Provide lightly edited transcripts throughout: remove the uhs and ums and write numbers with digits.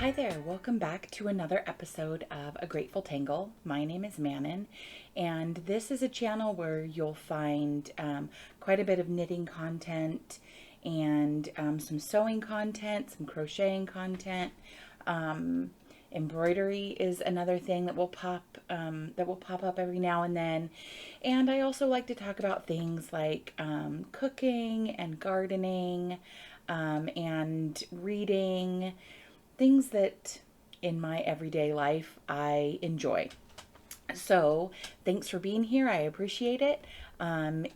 Hi there, welcome back to another episode of A Grateful Tangle. My name is Manon, and this is a channel where you'll find quite a bit of knitting content and some sewing content, some crocheting content. Embroidery is another thing that will pop up every now and then. And I also like to talk about things like cooking and gardening and reading, things that in my everyday life I enjoy. So thanks for being here. I appreciate it.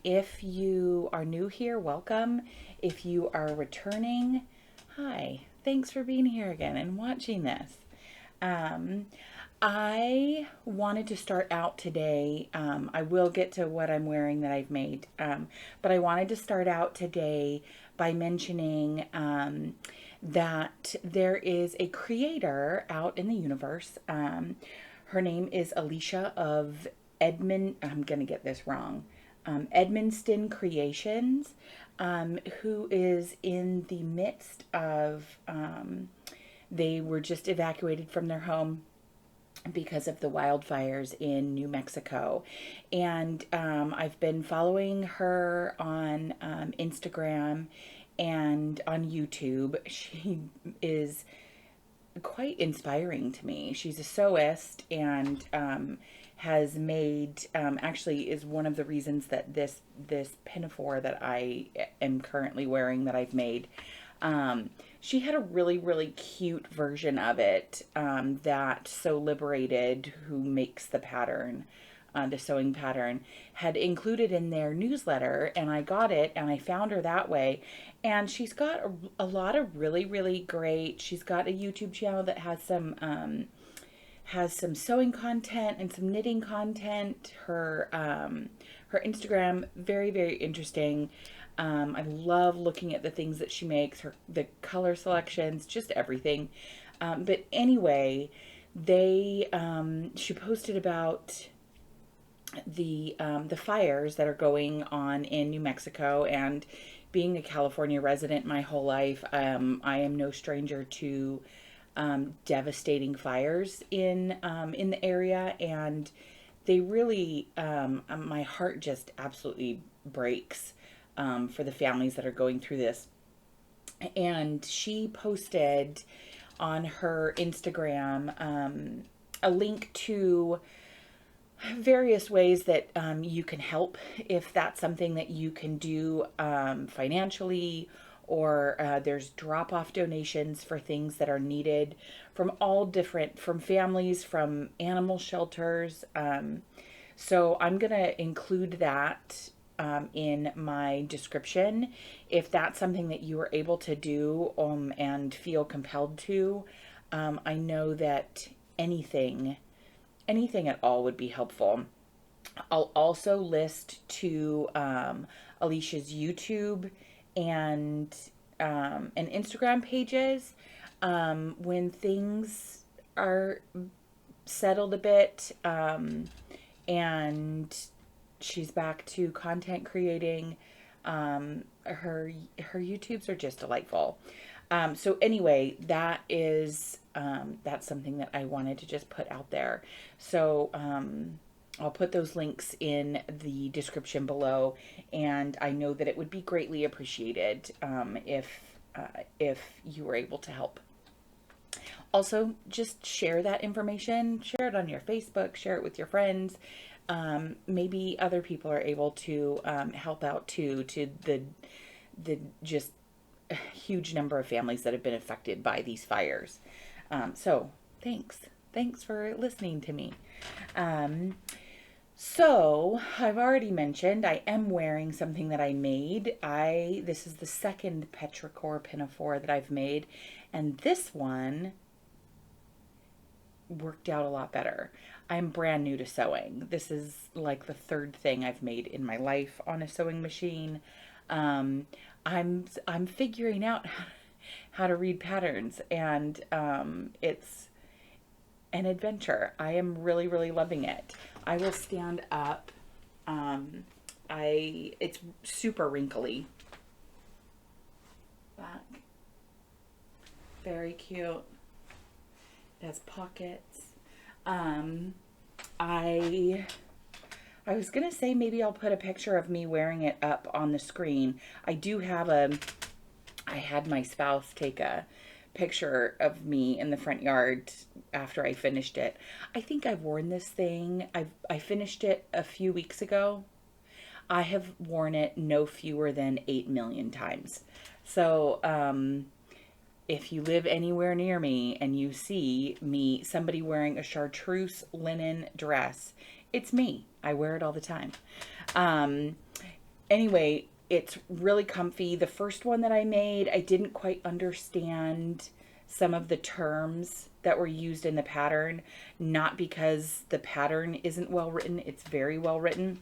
If you are new here, welcome. If you are returning, hi. Thanks for being here again and watching this. I wanted to start out today. I will get to what I'm wearing that I've made, but I wanted to start out today by mentioning that there is a creator out in the universe. Her name is Alicia of I'm going to get this wrong, Edmonston Creations, who is in the midst of, they were just evacuated from their home because of the wildfires in New Mexico. And I've been following her on Instagram and on YouTube. She is quite inspiring to me. She's a sewist and has made, actually is one of the reasons that this Pinafore that I am currently wearing that I've made, she had a really cute version of it that Sew Liberated, who makes the pattern, the sewing pattern, had included in their newsletter, and I got it and I found her that way. And she's got a lot of really great, she's got a YouTube channel that has some sewing content and some knitting content. Her Instagram, very interesting. I love looking at the things that she makes, the color selections, just everything. But anyway, she posted about the fires that are going on in New Mexico, and being a California resident my whole life, I am no stranger to devastating fires in the area, and they really, my heart just absolutely breaks for the families that are going through this. And she posted on her Instagram a link to various ways that you can help if that's something that you can do financially, or there's drop-off donations for things that are needed from all different, from families, from animal shelters. So I'm going to include that in my description if that's something that you are able to do and feel compelled to. I know that anything at all would be helpful. I'll also list to Alicia's YouTube and Instagram pages when things are settled a bit, and she's back to content creating. Her YouTubes are just delightful. So anyway, that is that's something that I wanted to just put out there. So I'll put those links in the description below, and I know that it would be greatly appreciated if you were able to help. Also, just share that information, share it on your Facebook, share it with your friends. Maybe other people are able to help out too, to the just huge number of families that have been affected by these fires. So thanks for listening to me. So I've already mentioned I am wearing something that I made. This is the second Petrichor Pinafore that I've made, and this one worked out a lot better. I'm brand new to sewing. This is like the third thing I've made in my life on a sewing machine. I'm figuring out how to read patterns, and it's an adventure. I am really loving it. I will stand up. It's super wrinkly. Back. Very cute. It has pockets. Um, I I was gonna say maybe I'll put a picture of me wearing it up on the screen. I had my spouse take a picture of me in the front yard after I finished it. I think I've worn this thing. I finished it a few weeks ago. I have worn it no fewer than 8 million times. So, if you live anywhere near me and you see somebody wearing a chartreuse linen dress, it's me. I wear it all the time. Um, anyway, it's really comfy. The first one that I made, I didn't quite understand some of the terms that were used in the pattern, not because the pattern isn't well written, it's very well written.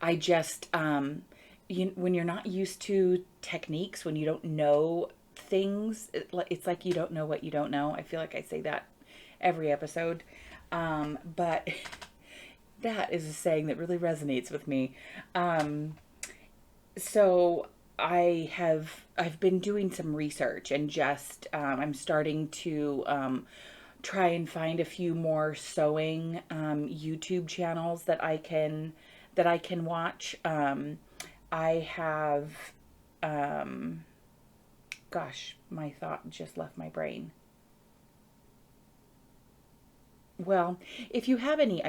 I just, when you're not used to techniques, when you don't know things, it's like you don't know what you don't know. I feel like I say that every episode. But that is a saying that really resonates with me. So I've been doing some research and just, I'm starting to, try and find a few more sewing, YouTube channels that I can watch. I have, um, gosh, my thought just left my brain. Well, if you have any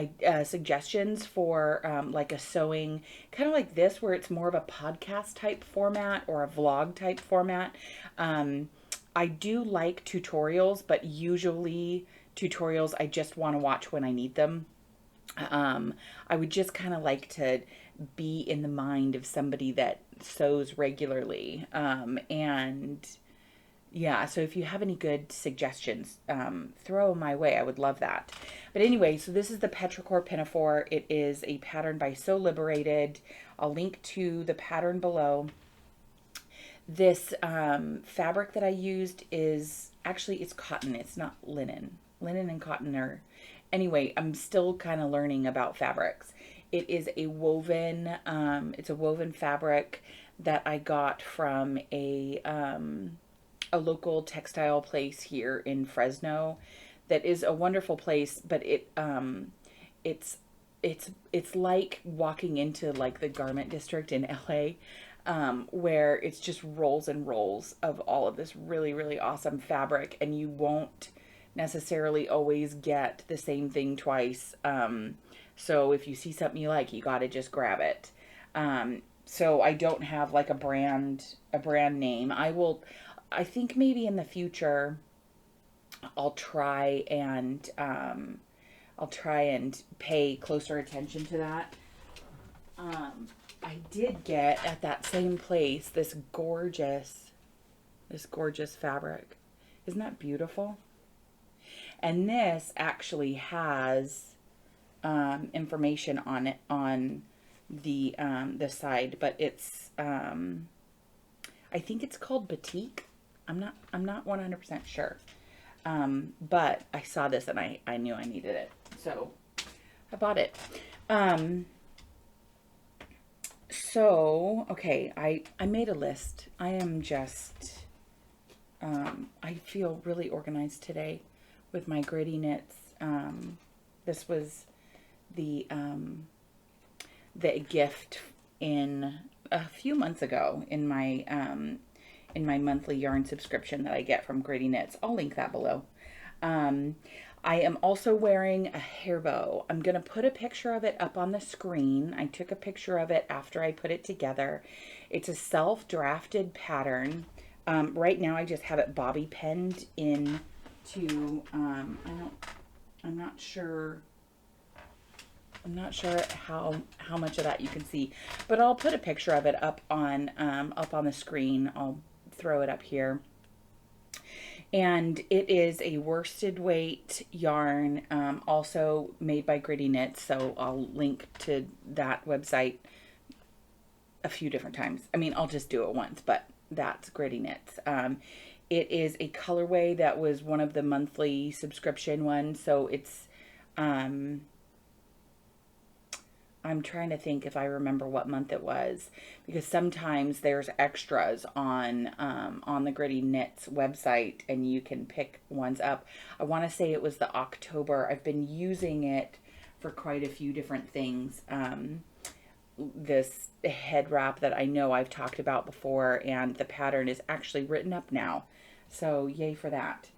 suggestions for like a sewing, kind of like this, where it's more of a podcast type format or a vlog type format, um, I do like tutorials, but usually tutorials I just want to watch when I need them. Um, I would just kind of like to be in the mind of somebody that sews regularly. And yeah, so if you have any good suggestions, throw them my way. I would love that. But anyway, so this is the Petrichor Pinafore. It is a pattern by Sew Liberated. I'll link to the pattern below. This fabric that I used is actually, it's cotton. It's not linen. Linen and cotton are, anyway, I'm still kind of learning about fabrics. It is a woven, it's a woven fabric that I got from a local textile place here in Fresno that is a wonderful place, but it's it's like walking into like the garment district in LA, where it's just rolls and rolls of all of this really, really awesome fabric, and you won't necessarily always get the same thing twice. So if you see something you like, you got to just grab it. So I don't have like a brand name. I think maybe in the future I'll try and pay closer attention to that. I did get at that same place this gorgeous fabric. Isn't that beautiful? And this actually has information on it on the side, but it's I think it's called batik. I'm not 100% sure. But I saw this and I knew I needed it, so I bought it. So okay, I made a list. I am just I feel really organized today with my gritty knits. This was the gift in a few months ago in my monthly yarn subscription that I get from Gritty Knits. I'll link that below. I am also wearing a hair bow. I'm going to put a picture of it up on the screen. I took a picture of it after I put it together. It's a self-drafted pattern. Right now I just have it bobby pinned into, I'm not sure how much of that you can see, but I'll put a picture of it up on the screen. I'll throw it up here. And it is a worsted weight yarn, also made by Gritty Knits. So I'll link to that website a few different times. I mean, I'll just do it once, but that's Gritty Knits. It is a colorway that was one of the monthly subscription ones. So it's, I'm trying to think if I remember what month it was, because sometimes there's extras on the Gritty Knits website, and you can pick ones up. I want to say it was the October. I've been using it for quite a few different things. This head wrap that I know I've talked about before, and the pattern is actually written up now, so yay for that.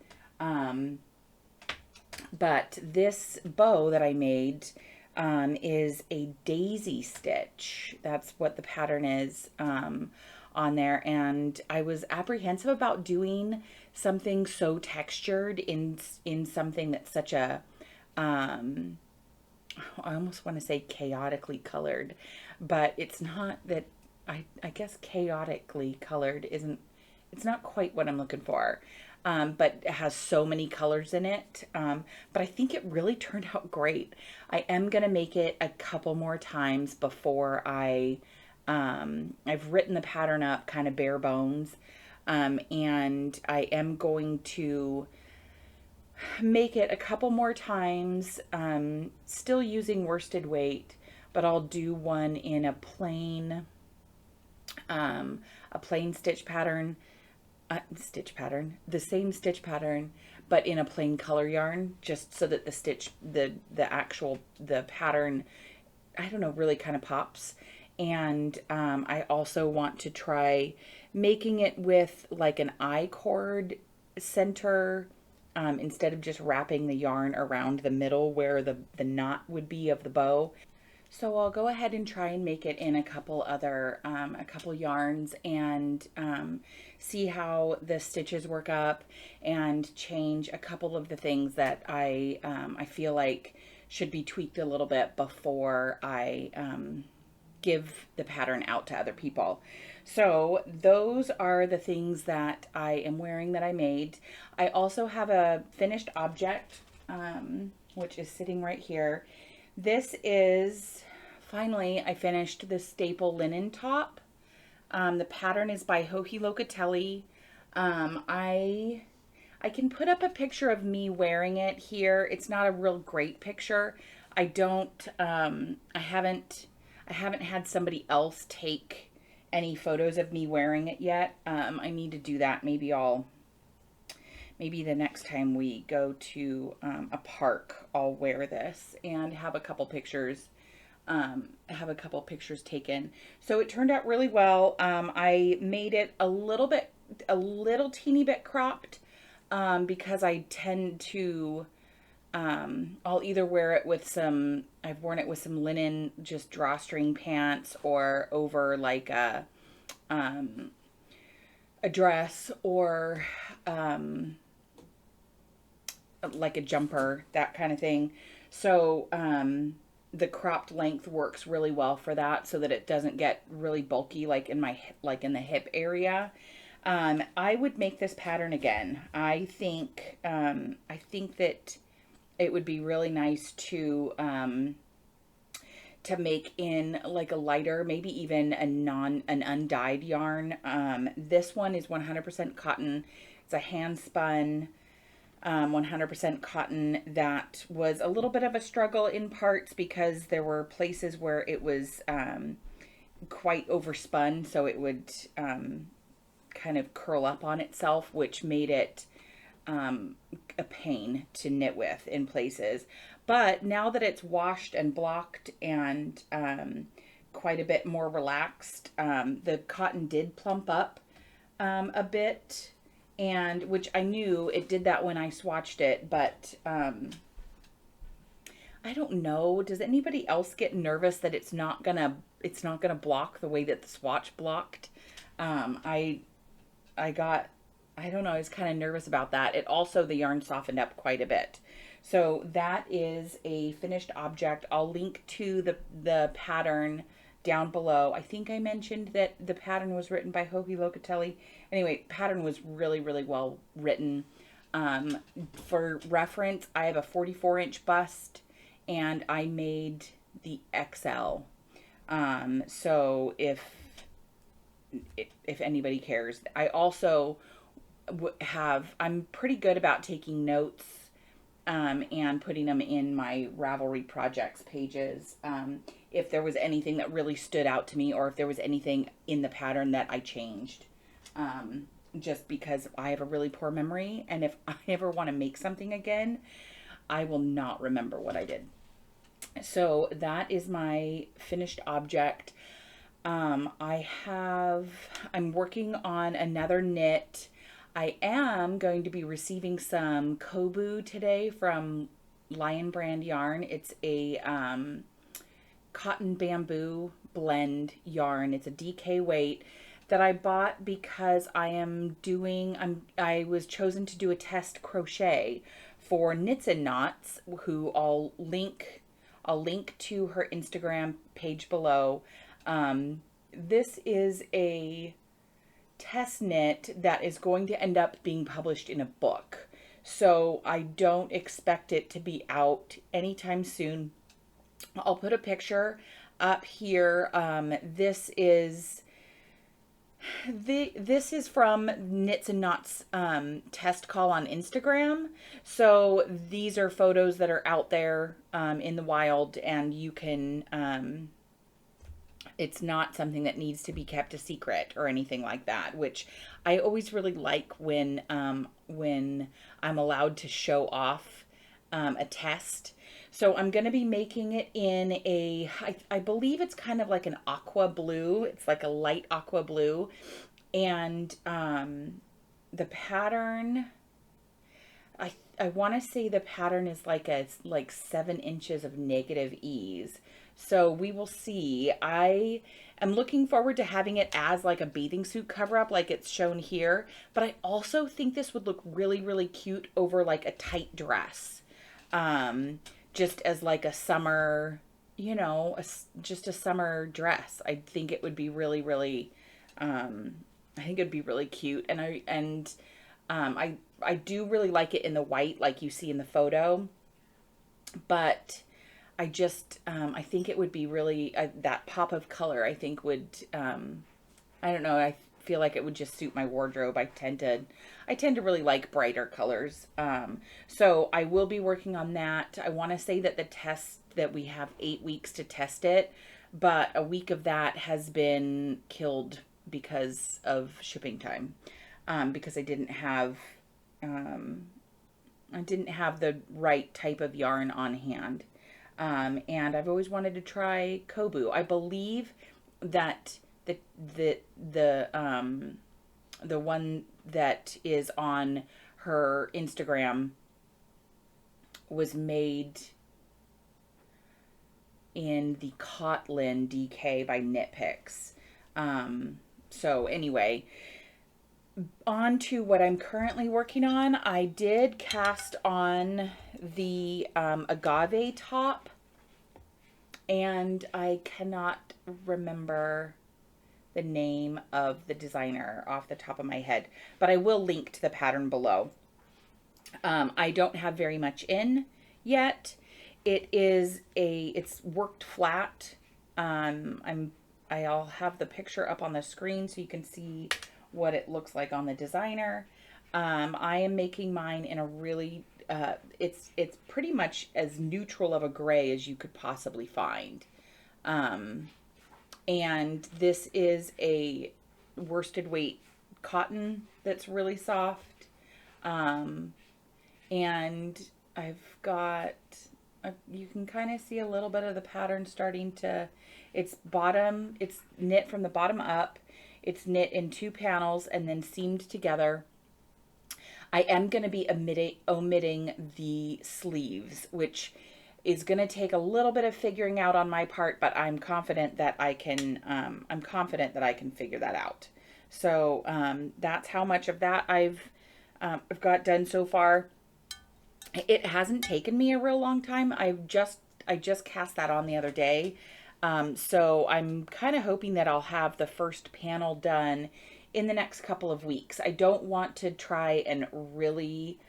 But this bow that I made is a daisy stitch. That's what the pattern is on there. And I was apprehensive about doing something so textured in something that's such a, I almost want to say chaotically colored, but it's not that. I guess chaotically colored isn't, it's not quite what I'm looking for. But it has so many colors in it. But I think it really turned out great. I am going to make it a couple more times before I've written the pattern up kind of bare bones. And I am going to make it a couple more times, still using worsted weight, but I'll do one in a plain stitch pattern, the same stitch pattern, but in a plain color yarn, just so that the pattern, I don't know, really kind of pops. And I also want to try making it with like an I-cord center, instead of just wrapping the yarn around the middle where the knot would be of the bow. So I'll go ahead and try and make it in a couple yarns, and see how the stitches work up, and change a couple of the things that I feel like should be tweaked a little bit before I give the pattern out to other people. So those are the things that I am wearing that I made. I also have a finished object, which is sitting right here. This is, finally, I finished the staple linen top. The pattern is by Locatelli. I can put up a picture of me wearing it here. It's not a real great picture. I haven't had somebody else take any photos of me wearing it yet. I need to do that. Maybe the next time we go to a park, I'll wear this and have a couple pictures taken. So it turned out really well. I made it a little teeny bit cropped, because I tend to, I'll either wear it with I've worn it with some linen, just drawstring pants, or over like a dress, or like a jumper, that kind of thing. So the cropped length works really well for that, so that it doesn't get really bulky like in the hip area. I would make this pattern again. I think that it would be really nice to make in like a lighter, maybe even an undyed yarn. This one is 100% cotton. It's a hand spun 100% cotton that was a little bit of a struggle in parts, because there were places where it was quite overspun, so it would kind of curl up on itself, which made it a pain to knit with in places. But now that it's washed and blocked and quite a bit more relaxed, the cotton did plump up a bit, and which I knew it did that when I swatched it, but I don't know. Does anybody else get nervous that it's not gonna block the way that the swatch blocked? I don't know, I was kind of nervous about that. It also, the yarn softened up quite a bit. So that is a finished object. I'll link to the pattern down below. I think I mentioned that the pattern was written by Locatelli. Anyway, pattern was really, really well written. For reference, I have a 44-inch bust, and I made the XL. So if anybody cares, I also I'm pretty good about taking notes and putting them in my Ravelry projects pages. if there was anything that really stood out to me or if there was anything in the pattern that I changed. Just because I have a really poor memory, and if I ever want to make something again, I will not remember what I did. So that is my finished object. I'm working on another knit. I am going to be receiving some kobu today from Lion Brand Yarn. It's a cotton bamboo blend yarn. It's a DK weight that I bought because I was chosen to do a test crochet for Knits and Knots, who I'll link to her Instagram page below. This is a test knit that is going to end up being published in a book. So I don't expect it to be out anytime soon. I'll put a picture up here. This is from Knits and Knots test call on Instagram. So these are photos that are out there in the wild, and you can it's not something that needs to be kept a secret or anything like that, which I always really like when I'm allowed to show off a test. So I'm going to be making it in I believe it's kind of like an aqua blue. It's like a light aqua blue. And the pattern, I want to say the pattern is like 7 inches of negative ease. So we will see. I am looking forward to having it as like a bathing suit cover up like it's shown here. But I also think this would look really, really cute over like a tight dress. Just as like a summer, just a summer dress. I think it would be really, really, I think it'd be really cute. And I do really like it in the white, like you see in the photo, but I think it would be really, that pop of color, I think would, I don't know, I feel like it would just suit my wardrobe. I tend to really like brighter colors. So I will be working on that. I want to say that the test, that we have 8 weeks to test it, but a week of that has been killed because of shipping time, because I didn't have the right type of yarn on hand. And I've always wanted to try kobu. I believe that the one that is on her Instagram was made in the Kotlin DK by Knit Picks. So anyway, on to what I'm currently working on. I did cast on the Agave top, and I cannot remember the name of the designer off the top of my head, but I will link to the pattern below. I don't have very much in yet. It's worked flat. I'll have the picture up on the screen so you can see what it looks like on the designer. I am making mine in a really, it's pretty much as neutral of a gray as you could possibly find. And this is a worsted weight cotton that's really soft. And I've got, you can kind of see a little bit of the pattern starting to, it's knit from the bottom up. It's knit in 2 panels and then seamed together. I am going to be omitting the sleeves, which is going to take a little bit of figuring out on my part, but I'm confident that I can figure that out. So that's how much of that I've got done so far. It hasn't taken me a real long time. I just cast that on the other day. So I'm kind of hoping that I'll have the first panel done in the next couple of weeks. I don't want to try and really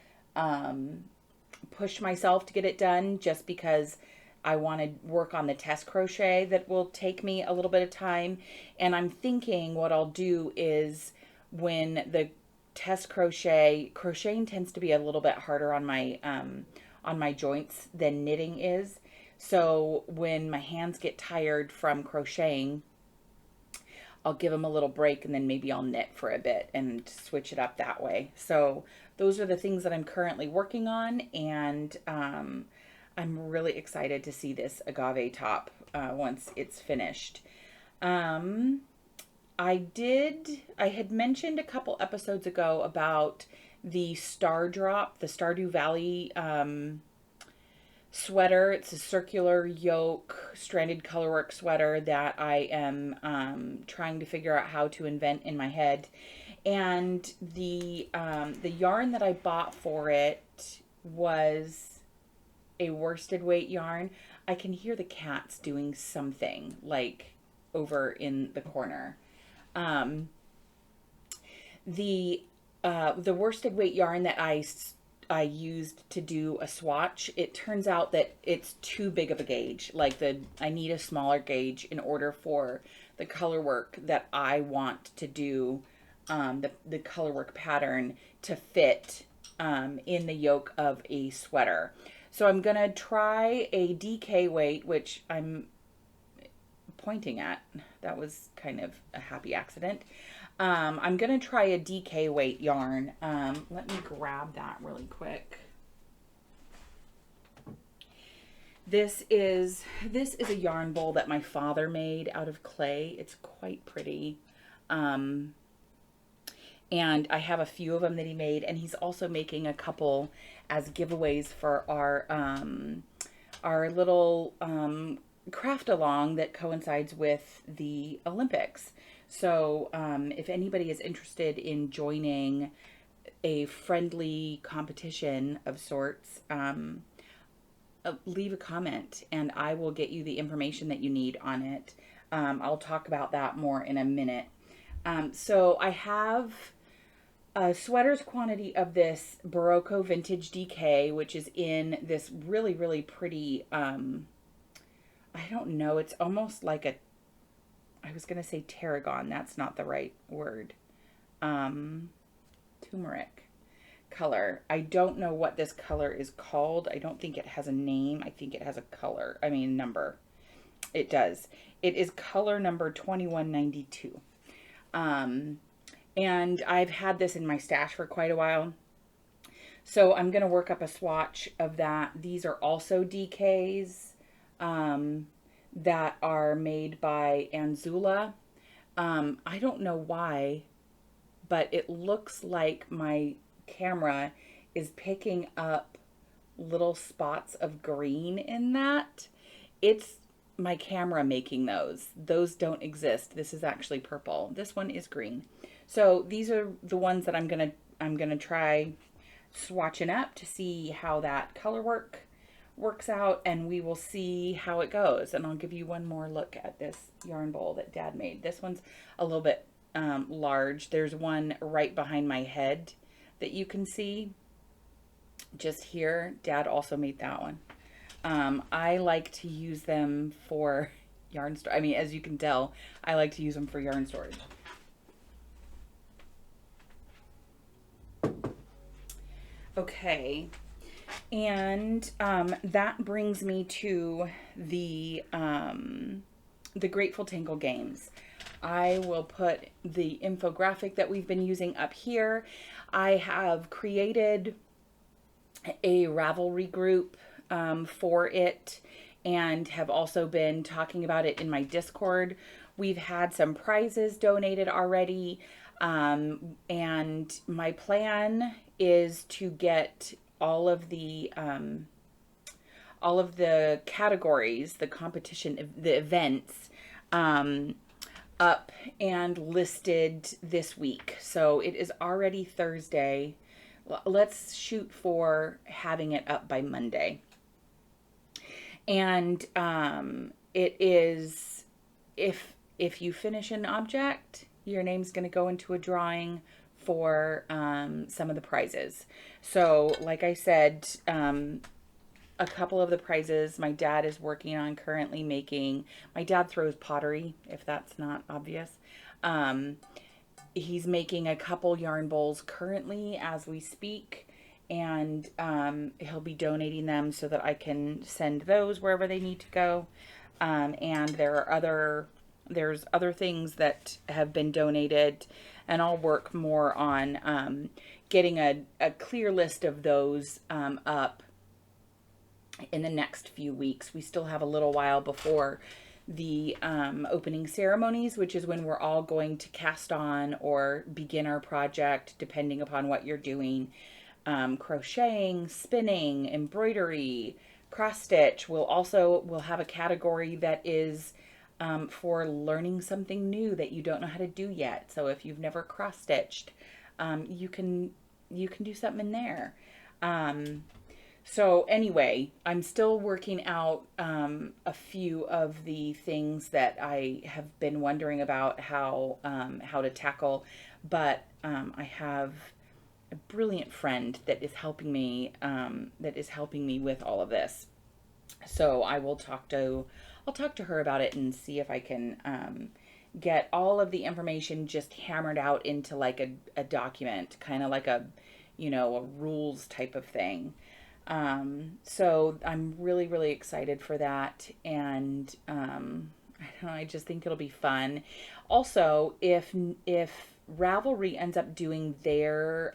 push myself to get it done, just because I want to work on the test crochet that will take me a little bit of time. And I'm thinking what I'll do is, when the test crocheting tends to be a little bit harder on my joints than knitting is. So when my hands get tired from crocheting, I'll give them a little break and then maybe I'll knit for a bit and switch it up that way. So those are the things that I'm currently working on, and I'm really excited to see this agave top once it's finished. I had mentioned a couple episodes ago about the Star Drop, the Stardew Valley sweater. It's a circular yoke stranded colorwork sweater that I am trying to figure out how to invent in my head. And the yarn that I bought for it was a worsted weight yarn. I can hear the cats doing something like over in the corner. The worsted weight yarn that I used to do a swatch, it turns out that it's too big of a gauge. Like I need a smaller gauge in order for the color work that I want to do, the color work pattern to fit in the yoke of a sweater. So I'm gonna try a DK weight, which I'm pointing at. That was kind of a happy accident. I'm going to try a DK weight yarn. Let me grab that really quick. This is a yarn bowl that my father made out of clay. It's quite pretty. And I have a few of them that he made, and he's also making a couple as giveaways for our little craft along that coincides with the Olympics. So if anybody is interested in joining a friendly competition of sorts, leave a comment and I will get you the information that you need on it. I'll talk about that more in a minute. So I have a sweater's quantity of this Barocco Vintage DK, which is in this really, really pretty, I don't know, it's almost like I was going to say tarragon. That's not the right word. Turmeric color. I don't know what this color is called. I don't think it has a name. I think it has a color. I mean, number. It does. It is color number 2192. And I've had this in my stash for quite a while. So I'm going to work up a swatch of that. These are also DKs. That are made by Anzula. I don't know why, but it looks like my camera is picking up little spots of green in that. It's my camera making those. Those don't exist. This is actually purple. This one is green. So these are the ones that I'm gonna try swatching up to see how that color works out, and we will see how it goes. And I'll give you one more look at this yarn bowl that Dad made. This one's a little bit large. There's one right behind my head that you can see just here. Dad also made that one. I like to use them for yarn store. I mean, as you can tell, I like to use them for yarn storage. Okay. And that brings me to the Grateful Tangle Games. I will put the infographic that we've been using up here. I have created a Ravelry group for it and have also been talking about it in my Discord. We've had some prizes donated already, and my plan is to get all of the categories, the competition, the events, up and listed this week. So it is already Thursday. Let's shoot for having it up by Monday. And it is, if you finish an object, your name's going to go into a drawing for some of the prizes. So like I said, a couple of the prizes my dad is working on currently making. My dad throws pottery, if that's not obvious. He's making a couple yarn bowls currently as we speak, and he'll be donating them so that I can send those wherever they need to go. And there's other things that have been donated, and I'll work more on getting a clear list of those up in the next few weeks. We still have a little while before the opening ceremonies, which is when we're all going to cast on or begin our project, depending upon what you're doing. Crocheting, spinning, embroidery, cross stitch. We'll have a category that is for learning something new that you don't know how to do yet. So if you've never cross stitched, you can do something in there. So anyway, I'm still working out a few of the things that I have been wondering about how to tackle, but I have a brilliant friend that is helping me with all of this. So I'll talk to her about it and see if I can get all of the information just hammered out into like a document, kind of like a rules type of thing. So I'm really, really excited for that. And, I don't know, I just think it'll be fun. Also, if Ravelry ends up doing their,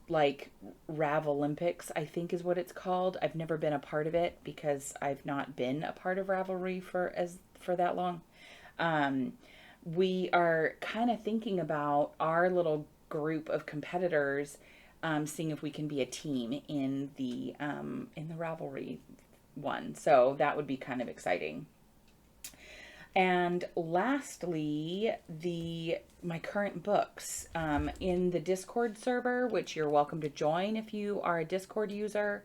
like Ravelympics, I think is what it's called. I've never been a part of it because I've not been a part of Ravelry for that long. We are kind of thinking about our little group of competitors, seeing if we can be a team in the Ravelry one. So that would be kind of exciting. And lastly, my current books in the Discord server, which you're welcome to join if you are a Discord user.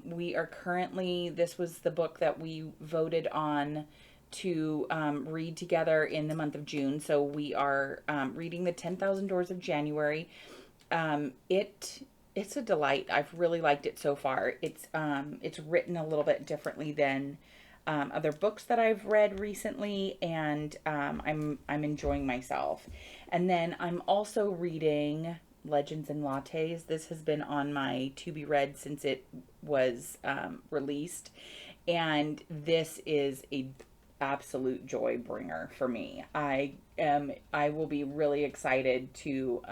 We are currently, this was the book that we voted on to read together in the month of June. So we are reading the 10,000 Doors of January. It's a delight. I've really liked it so far. It's written a little bit differently than other books that I've read recently, and I'm enjoying myself. And then I'm also reading Legends and Lattes. This has been on my to be read since it was released, and this is a absolute joy bringer for me. I will be really excited to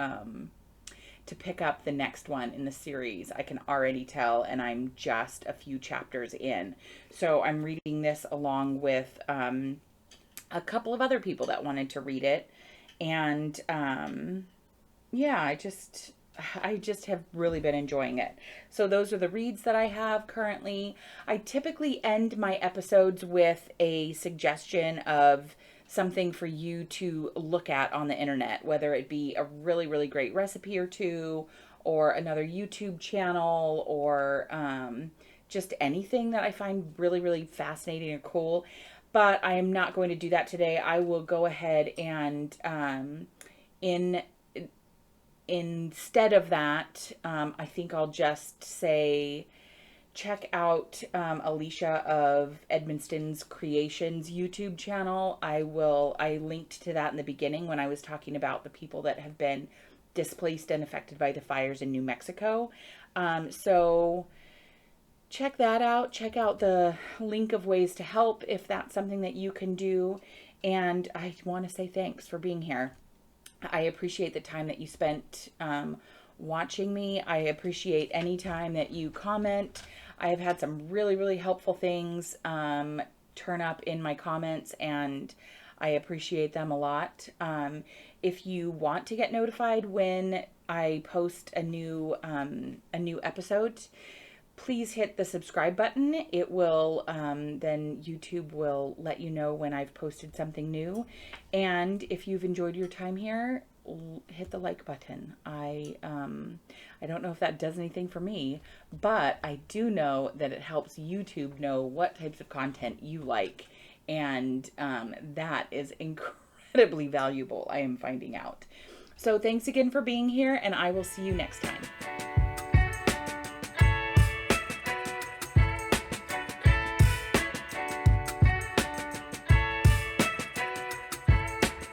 pick up the next one in the series. I can already tell, and I'm just a few chapters in. So I'm reading this along with a couple of other people that wanted to read it. And yeah, I just have really been enjoying it. So those are the reads that I have currently. I typically end my episodes with a suggestion of something for you to look at on the internet, whether it be a really, really great recipe or two, or another YouTube channel, or just anything that I find really, really fascinating or cool. But I am not going to do that today. I will go ahead and instead of that, I think I'll just say, check out Alicia of Edmonston's Creations YouTube channel. I linked to that in the beginning when I was talking about the people that have been displaced and affected by the fires in New Mexico. So check that out. Check out the link of ways to help if that's something that you can do. And I want to say thanks for being here. I appreciate the time that you spent watching me. I appreciate any time that you comment. I have had some really, really helpful things turn up in my comments, and I appreciate them a lot. If you want to get notified when I post a new episode, please hit the subscribe button. It will, then YouTube will let you know when I've posted something new. And if you've enjoyed your time here, hit the like button. I don't know if that does anything for me, but I do know that it helps YouTube know what types of content you like. And that is incredibly valuable, I am finding out. So thanks again for being here, and I will see you next time.